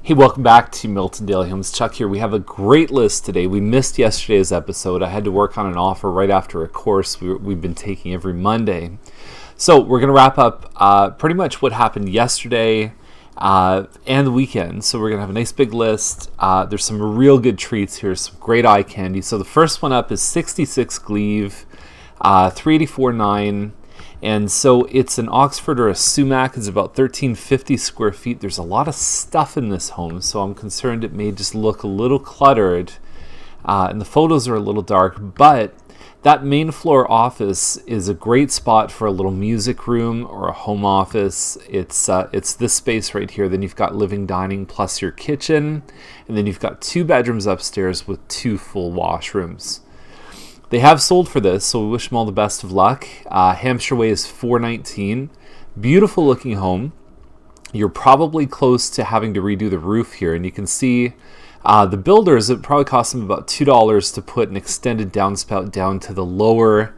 Hey, welcome back to Milton Daily Homes. Chuck here. We have a great list today. We missed yesterday's episode. I had to work on an offer right after a course we've been taking every Monday. So we're going to wrap up pretty much what happened yesterday and the weekend. So we're going to have a nice big list. There's some real good treats here, some great eye candy. So the first one up is 66 Glebe, 384.9. And so it's an Oxford or a Sumac. It's about 1,350 square feet. There's a lot of stuff in this home, so I'm concerned it may just look a little cluttered. And the photos are a little dark, but that main floor office is a great spot for a little music room or a home office. It's this space right here. Then you've got living, dining, plus your kitchen. And then you've got 2 bedrooms upstairs with 2 full washrooms. They have sold for this, so we wish them all the best of luck. Hampshire Way is $419. Beautiful looking home. You're probably close to having to redo the roof here, and you can see the builders, it probably cost them about $2 to put an extended downspout down to the lower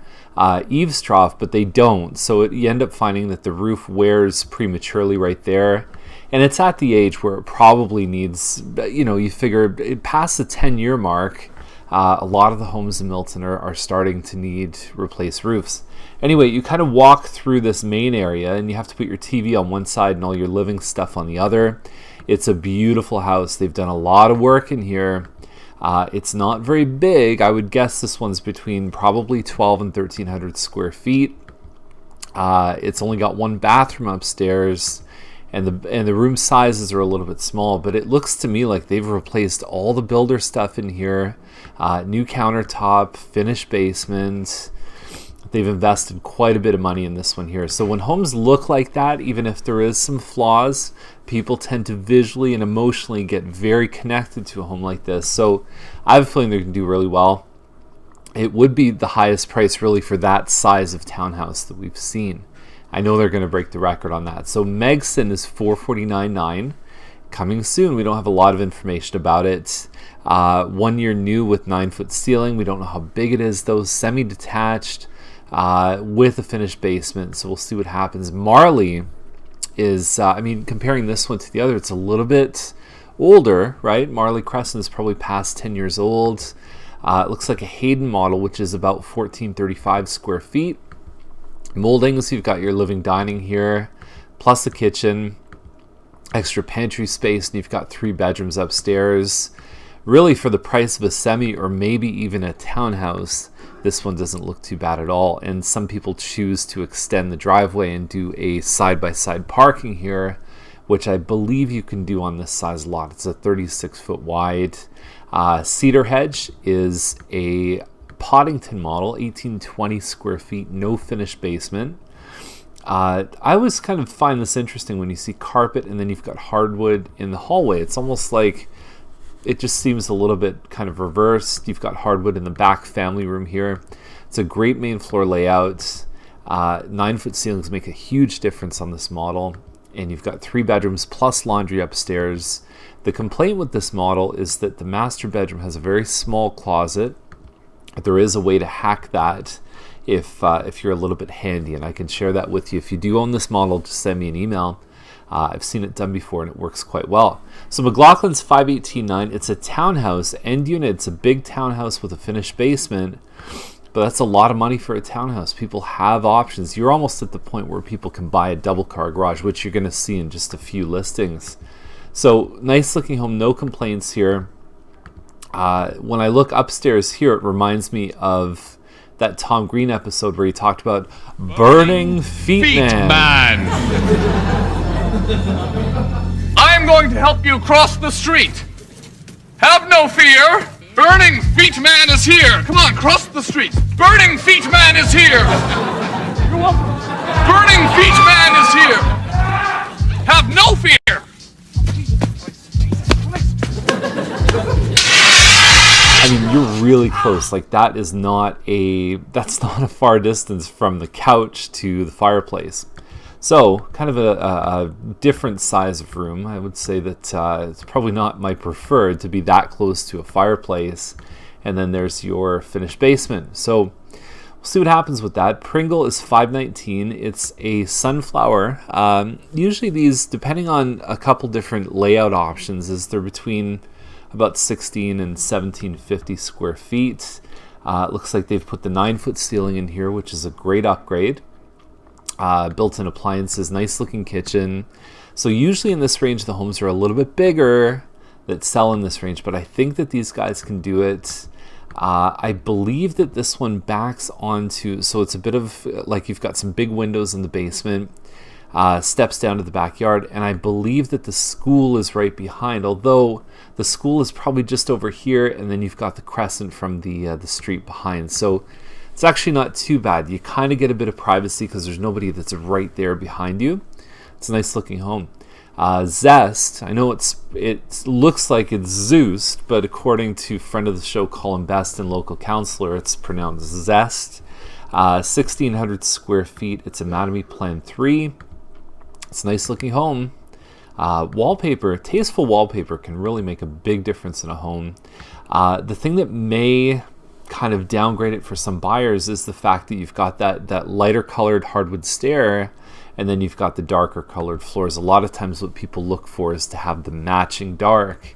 eaves trough, but they don't. So you end up finding that the roof wears prematurely right there. And it's at the age where it probably needs, you figure it past the 10-year mark. A lot of the homes in Milton are starting to need replaced roofs. Anyway, you kind of walk through this main area and you have to put your TV on one side and all your living stuff on the other. It's a beautiful house. They've done a lot of work in here. It's not very big. I would guess this one's between probably 12 and 1,300 square feet. It's only got 1 bathroom upstairs. And the room sizes are a little bit small, but it looks to me like they've replaced all the builder stuff in here. New countertop, finished basement. They've invested quite a bit of money in this one here. So when homes look like that, even if there is some flaws, people tend to visually and emotionally get very connected to a home like this. So I have a feeling they're going to do really well. It would be the highest price really for that size of townhouse that we've seen. I know they're going to break the record on that. So Megson is $449.9. Coming soon. We don't have a lot of information about it. 1 year new with 9-foot ceiling. We don't know how big it is though. Semi-detached with a finished basement. So we'll see what happens. Marley is, comparing this one to the other, it's a little bit older, right? Marley Crescent is probably past 10 years old. It looks like a Hayden model, which is about 1,435 square feet. Moldings, you've got your living dining here, plus a kitchen, extra pantry space, and you've got 3 bedrooms upstairs. Really, for the price of a semi or maybe even a townhouse, this one doesn't look too bad at all. And some people choose to extend the driveway and do a side-by-side parking here, which I believe you can do on this size lot. It's a 36-foot wide. Cedar Hedge is a Poddington model, 1,820 square feet, no finished basement. I always kind of find this interesting when you see carpet and then you've got hardwood in the hallway. It's almost like it just seems a little bit kind of reversed. You've got hardwood in the back family room here. It's a great main floor layout. 9-foot ceilings make a huge difference on this model. And you've got 3 bedrooms plus laundry upstairs. The complaint with this model is that the master bedroom has a very small closet. There is a way to hack that if you're a little bit handy, and I can share that with you. If you do own this model, just send me an email. I've seen it done before and it works quite well. So McLaughlin's 518.9. It's a townhouse end unit. It's a big townhouse with a finished basement, but that's a lot of money for a townhouse. People have options. You're almost at the point where people can buy a double car garage, which you're going to see in just a few listings. So nice looking home, no complaints here. When I look upstairs here, it reminds me of that Tom Green episode where he talked about Burning Feet Man. I'm going to help you cross the street. Have no fear. Burning Feet Man is here. Come on, cross the street. Burning Feet Man is here. You're welcome. Burning Feet Man is here. Have no fear. I mean, you're really close. Like that's not a far distance from the couch to the fireplace. So kind of a different size of room. I would say that it's probably not my preferred to be that close to a fireplace. And then there's your finished basement. So We'll see what happens with that. Pringle is $5.19. It's a sunflower. Usually these, depending on a couple different layout options, is they're between about 16 and 1750 square feet. It looks like they've put the 9-foot ceiling in here, which is a great upgrade. Built-in appliances, nice looking kitchen. So usually in this range the homes are a little bit bigger that sell in this range, but I think that these guys can do it. I believe that this one backs onto, so it's a bit of like you've got some big windows in the basement, steps down to the backyard, and I believe that the school is right behind, although the school is probably just over here, and then you've got the crescent from the street behind. So it's actually not too bad. You kind of get a bit of privacy because there's nobody that's right there behind you. It's a nice looking home. Zuest, I know it looks like it's Zuest, but according to friend of the show Colin Best and local councillor, it's pronounced Zest. 1,600 square feet. It's Anatomy Plan 3. It's a nice looking home. Wallpaper, tasteful wallpaper can really make a big difference in a home. The thing that may kind of downgrade it for some buyers is the fact that you've got that lighter colored hardwood stair, and then you've got the darker colored floors. A lot of times what people look for is to have the matching dark.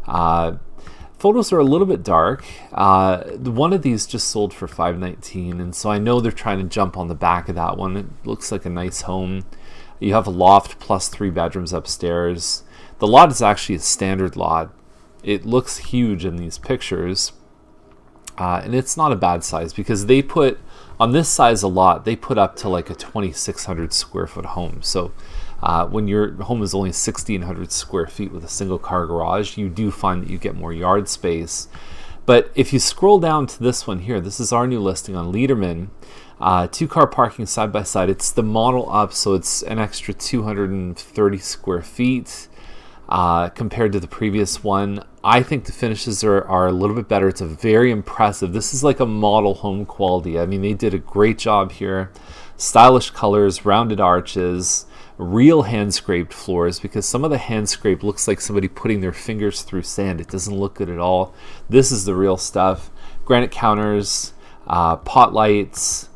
Photos are a little bit dark. One of these just sold for $5.19, and so I know they're trying to jump on the back of that one. It looks like a nice home. You have a loft plus 3 bedrooms upstairs. The lot is actually a standard lot. It looks huge in these pictures, and it's not a bad size because they put, on this size a lot, they put up to like a 2,600 square foot home. So when your home is only 1,600 square feet with a single car garage, you do find that you get more yard space. But if you scroll down to this one here, this is our new listing on Leiterman. 2-car parking side by side. It's the model up, so it's an extra 230 square feet compared to the previous one. I think the finishes are a little bit better. It's a very impressive. This is like a model home quality. I mean, they did a great job here. Stylish colors, rounded arches, real hand scraped floors, because some of the hand scrape looks like somebody putting their fingers through sand. It doesn't look good at all. This is the real stuff. Granite counters, pot lights,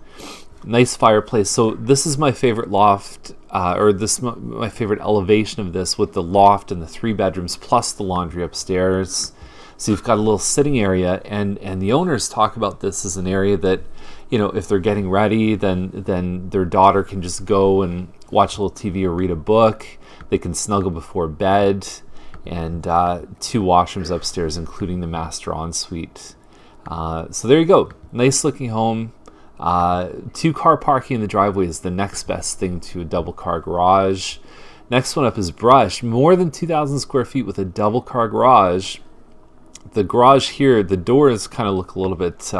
nice fireplace. So this is my favorite loft, my favorite elevation of this, with the loft and the 3 bedrooms plus the laundry upstairs. So you've got a little sitting area, and the owners talk about this as an area that, you know, if they're getting ready, then their daughter can just go and watch a little TV or read a book. They can snuggle before bed, and 2 washrooms upstairs, including the master ensuite. So there you go. Nice looking home. 2-car parking in the driveway is the next best thing to a double car garage. Next one up is Brush. More than 2,000 square feet with a double car garage. The garage here, the doors kind of look a little bit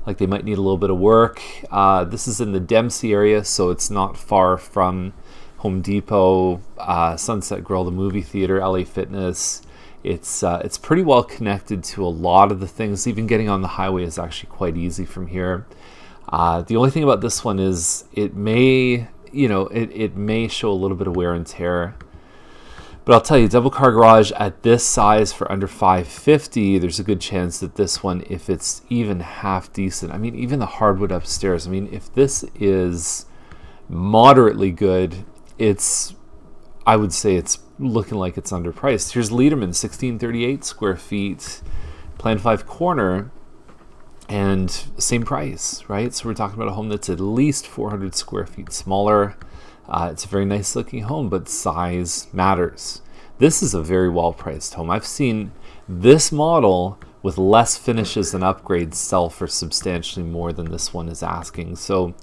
like they might need a little bit of work. This is in the Dempsey area, so it's not far from Home Depot, Sunset Grill, the movie theater, LA Fitness. It's pretty well connected to a lot of the things. Even getting on the highway is actually quite easy from here. The only thing about this one is it may show a little bit of wear and tear. But I'll tell you, double car garage at this size for under $550, there's a good chance that this one, if it's even half decent, I mean, even the hardwood upstairs, I mean, if this is moderately good, I would say it's looking like it's underpriced. Here's Leiterman, 1,638 square feet, Plan 5 corner, and same price, right? So we're talking about a home that's at least 400 square feet smaller. It's a very nice looking home, but size matters. This is a very well priced home. I've seen this model with less finishes and upgrades sell for substantially more than this one is asking. So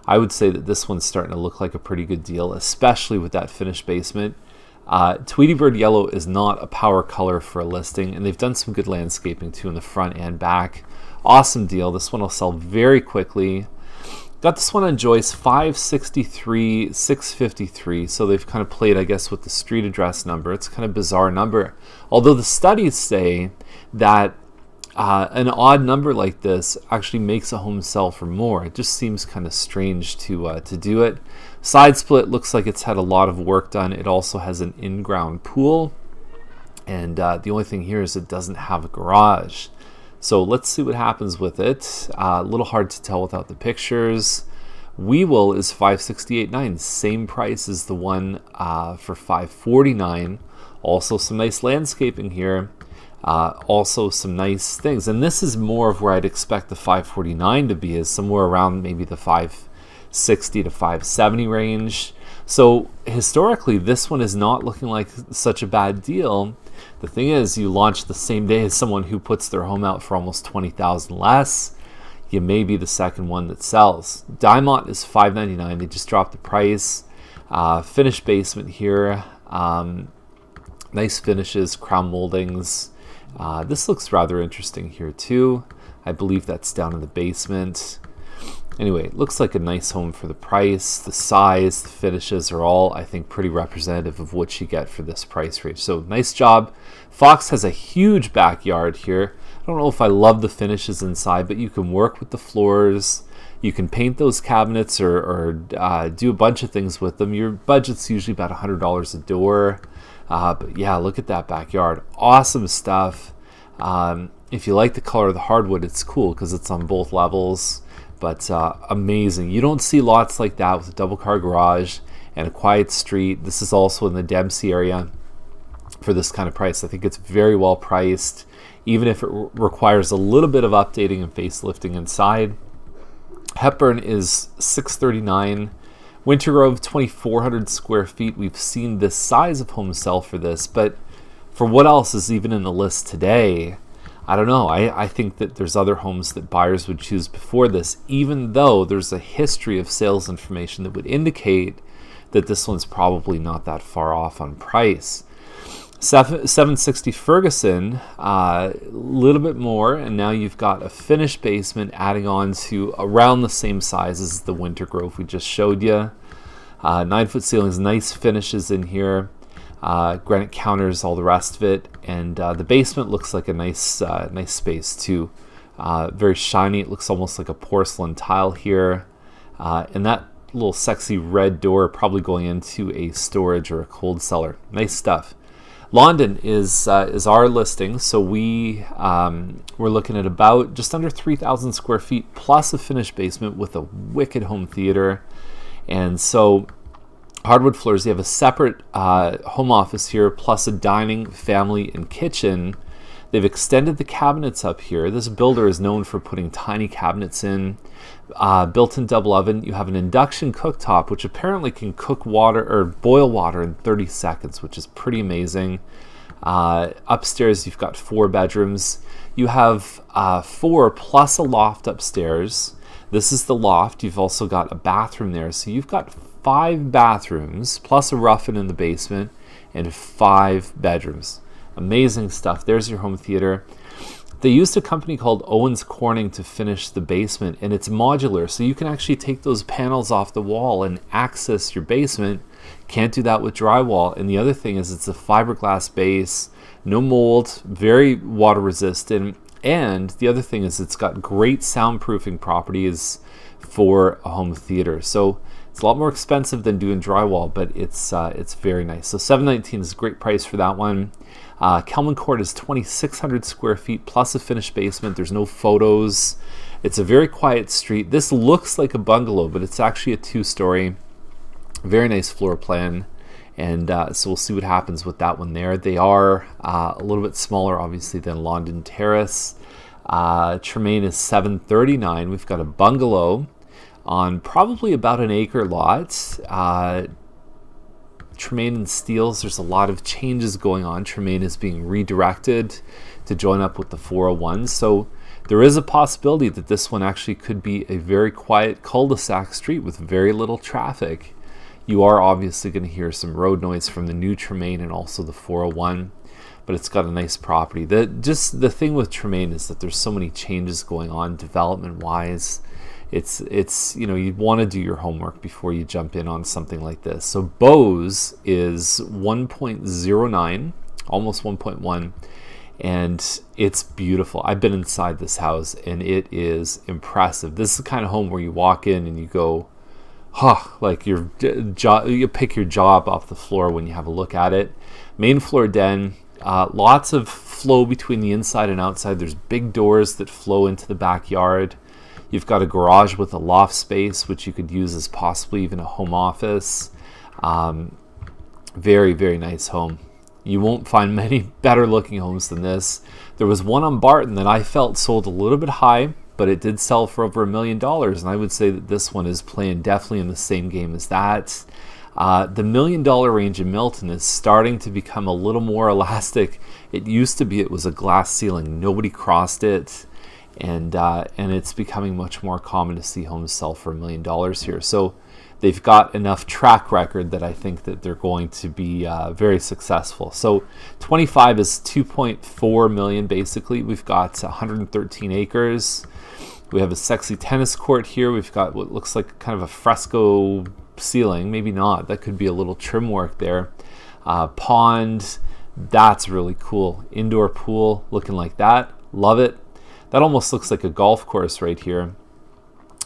I would say that this one's starting to look like a pretty good deal, especially with that finished basement. Tweety Bird Yellow is not a power color for a listing, and they've done some good landscaping too in the front and back. Awesome deal. This one will sell very quickly. Got this one on Joyce, 563, 653. So they've kind of played, I guess, with the street address number. It's kind of bizarre number. Although the studies say that an odd number like this actually makes a home sell for more. It just seems kind of strange to do it. Side split looks like it's had a lot of work done. It also has an in-ground pool. And the only thing here is it doesn't have a garage. So let's see what happens with it. A little hard to tell without the pictures. We Will is $568.9, same price as the one for $549. Also some nice landscaping here. Also some nice things. And this is more of where I'd expect the $549 to be, is somewhere around maybe the $560 to $570 range. So historically, this one is not looking like such a bad deal. The thing is, you launch the same day as someone who puts their home out for almost $20,000 less. You may be the second one that sells. Diamond is $599. They just dropped the price. Finished basement here. Nice finishes, crown moldings. This looks rather interesting here too. I believe that's down in the basement. Anyway, it looks like a nice home for the price. The size, the finishes are all, I think, pretty representative of what you get for this price range. So nice job. Fox has a huge backyard here. I don't know if I love the finishes inside, but you can work with the floors. You can paint those cabinets or do a bunch of things with them. Your budget's usually about $100 a door. But yeah, look at that backyard. Awesome stuff. If you like the color of the hardwood, it's cool because it's on both levels. But amazing. You don't see lots like that with a double car garage and a quiet street. This is also in the Dempsey area for this kind of price. I think it's very well priced, even if it requires a little bit of updating and facelifting inside. Hepburn is $639. Winter Grove, 2,400 square feet. We've seen this size of home sell for this, but for what else is even in the list today, I don't know. I think that there's other homes that buyers would choose before this, even though there's a history of sales information that would indicate that this one's probably not that far off on price. 760 Ferguson, a little bit more, and now you've got a finished basement adding on to around the same size as the Winter Grove we just showed you. 9-foot ceilings, nice finishes in here. Granite counters, all the rest of it, and the basement looks like a nice space too. Very shiny. It looks almost like a porcelain tile here, and that little sexy red door probably going into a storage or a cold cellar. Nice stuff. Laundon is our listing, so we're looking at about just under 3,000 square feet plus a finished basement with a wicked home theater. And so hardwood floors, you have a separate home office here plus a dining, family, and kitchen. They've extended the cabinets up here. This builder is known for putting tiny cabinets in. Built-in double oven. You have an induction cooktop, which apparently can cook water or boil water in 30 seconds, which is pretty amazing. Upstairs, you've got 4 bedrooms. You have 4 plus a loft upstairs. This is the loft. You've also got a bathroom there. So you've got 5 bathrooms plus a rough-in in the basement and 5 bedrooms. Amazing stuff. There's your home theater. They used a company called Owens Corning to finish the basement, and it's modular, so you can actually take those panels off the wall and access your basement. Can't do that with drywall. And the other thing is it's a fiberglass base, no mold, very water resistant. And the other thing is it's got great soundproofing properties for a home theater. So it's a lot more expensive than doing drywall, but it's very nice. So $719 is a great price for that one. Kelman Court is 2,600 square feet plus a finished basement. There's no photos. It's a very quiet street. This looks like a bungalow, but it's actually a 2-story. Very nice floor plan. And so we'll see what happens with that one there. They are a little bit smaller, obviously, than Laundon Terrace. Tremaine is $739. We've got a bungalow on probably about an acre lot. Tremaine and Steeles, there's a lot of changes going on. Tremaine is being redirected to join up with the 401. So there is a possibility that this one actually could be a very quiet cul-de-sac street with very little traffic. You are obviously going to hear some road noise from the new Tremaine and also the 401, but it's got a nice property. The thing with Tremaine is that there's so many changes going on development-wise. It's you want to do your homework before you jump in on something like this. So Bose is 1.09, almost 1.1, and it's beautiful. I've been inside this house and it is impressive. This is the kind of home where you walk in and you go, like you pick your jaw up off the floor when you have a look at it. Main floor den, lots of flow between the inside and outside. There's big doors that flow into the backyard. You've got a garage with a loft space, which you could use as possibly even a home office. Very, very nice home. You won't find many better looking homes than this. There was one on Barton that I felt sold a little bit high, but it did sell for over $1 million. And I would say that this one is playing definitely in the same game as that. The $1 million range in Milton is starting to become a little more elastic. It used to be it was a glass ceiling. Nobody crossed it. And it's becoming much more common to see homes sell for $1 million here. So they've got enough track record that I think that they're going to be very successful. So 25 is 2.4 million basically. We've got 113 acres. We have a sexy tennis court here. We've got what looks like kind of a fresco ceiling. Maybe not. That could be a little trim work there. Pond. That's really cool. Indoor pool looking like that. Love it. That almost looks like a golf course right here.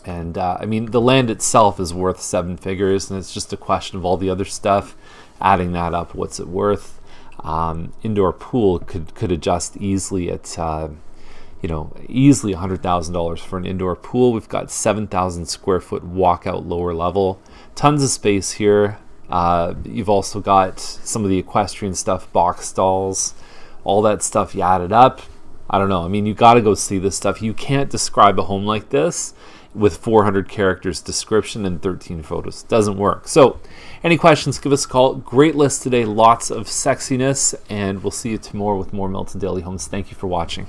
And I mean, the land itself is worth 7 figures, and it's just a question of all the other stuff. Adding that up, what's it worth? Indoor pool could adjust easily at, easily $100,000 for an indoor pool. We've got 7,000 square foot walkout lower level. Tons of space here. You've also got some of the equestrian stuff, box stalls, all that stuff. You add it up. I don't know. I mean, you got to go see this stuff. You can't describe a home like this with 400 characters description and 13 photos. Doesn't work. So any questions, give us a call. Great list today. Lots of sexiness. And we'll see you tomorrow with more Milton Daily Homes. Thank you for watching.